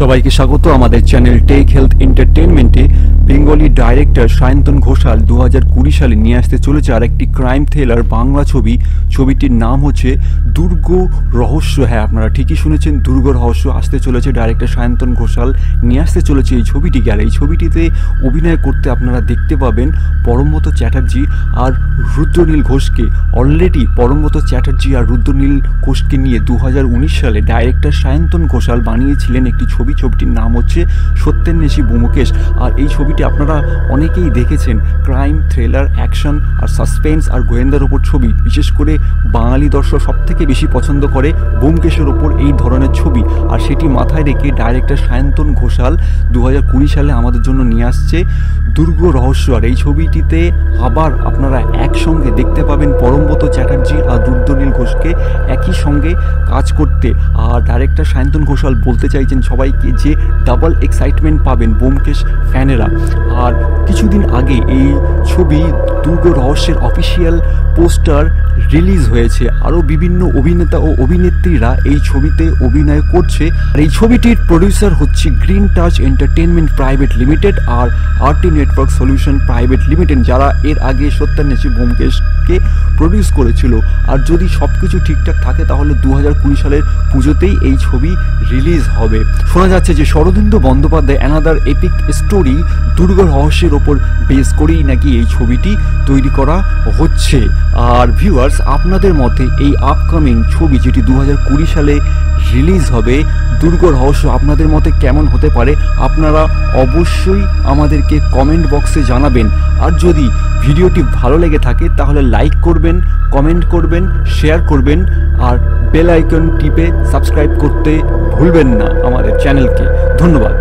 সবাইকে স্বাগত আমাদের চ্যানেল টেক হেলথ এন্টারটেইনমেন্টে। বেঙ্গলি ডাইরেক্টর সায়ন্তন ঘোষাল 2020 সালে নিয়ে আসতে চলেছে আর একটি ক্রাইম থ্রিলার বাংলা ছবি। ছবিটির নাম হচ্ছে দুর্গ রহস্য। হ্যাঁ, আপনারা ঠিকই শুনেছেন, দুর্গ রহস্য আসতে চলেছে। ডাইরেক্টর সায়ন্তন ঘোষাল নিয়ে আসতে চলেছে এই ছবিটিকে। আর এই ছবিটিতে অভিনয় করতে আপনারা দেখতে পাবেন পরমব্রত চ্যাটার্জি আর রুদ্রনীল ঘোষকে। অলরেডি পরমব্রত চ্যাটার্জি আর রুদ্রনীল ঘোষকে নিয়ে 2019 সালে ডাইরেক্টর সায়ন্তন ঘোষাল বানিয়েছিলেন একটি ছবিটির নাম হচ্ছে সত্যেন্বেষী ব্যোমকেশ। আর এই ছবিটি আপনারা অনেকেই দেখেছেন, ক্রাইম থ্রিলার অ্যাকশন আর সাসপেন্স আর গোয়েন্দার ওপর ছবি। বিশেষ করে বাঙালি দর্শক সবথেকে বেশি পছন্দ করে ব্যোমকেশের ওপর এই ধরনের ছবি। আর সেটি মাথায় রেখে ডাইরেক্টর সায়ন্তন ঘোষাল 2020 সালে আমাদের জন্য নিয়ে আসছে দুর্গ রহস্য। আর এই ছবিটিতে আবার আপনারা একসঙ্গে দেখতে পাবেন পরমব্রত চ্যাটার্জি আর রুদ্রনীল ঘোষকে একই সঙ্গে কাজ করতে। আর ডাইরেক্টর সায়ন্তন ঘোষাল বলতে চাইছেন সবাইকে যে ডাবল এক্সাইটমেন্ট পাবেন ব্যোমকেশ ফ্যানেরা। আর কিছুদিন আগে এই ছবি দুর্গ রহস্যের অফিসিয়াল পোস্টার রিলিজ হয়েছে। আরও বিভিন্ন অভিনেতা ও অভিনেত্রীরা এই ছবিতে অভিনয় করছে। আর এই ছবিটির প্রডিউসার হচ্ছে green touch entertainment private limited আর RT network solution private limited, যারা এর আগে সত্যেন্বেষী ব্যোমকেশকে প্রডিউস করেছিল। আর যদি সব কিছু ঠিকঠাক থাকে তাহলে 2020 সালের পুজোতেই এই ছবি রিলিজ হবে। শোনা যাচ্ছে যে Sharadindu Bandyopadhyay another epic story দুর্গ রহস্যের ওপর বেস করেই নাকি এই ছবিটি তৈরি করা হচ্ছে। আর ভিউয়ার্স, আপনাদের মতে এই আপকামিং ছবি যেটি 2020 সালে রিলিজ হবে দুর্গ রহস্য, আপনাদের মতে কেমন হতে পারে আপনারা অবশ্যই আমাদেরকে কমেন্ট বক্সে জানাবেন। আর যদি ভিডিওটি ভালো লেগে থাকে তাহলে লাইক করবেন, কমেন্ট করবেন, শেয়ার করবেন আর বেল আইকন টিপে সাবস্ক্রাইব করতে ভুলবেন না আমাদের চ্যানেলকে। ধন্যবাদ।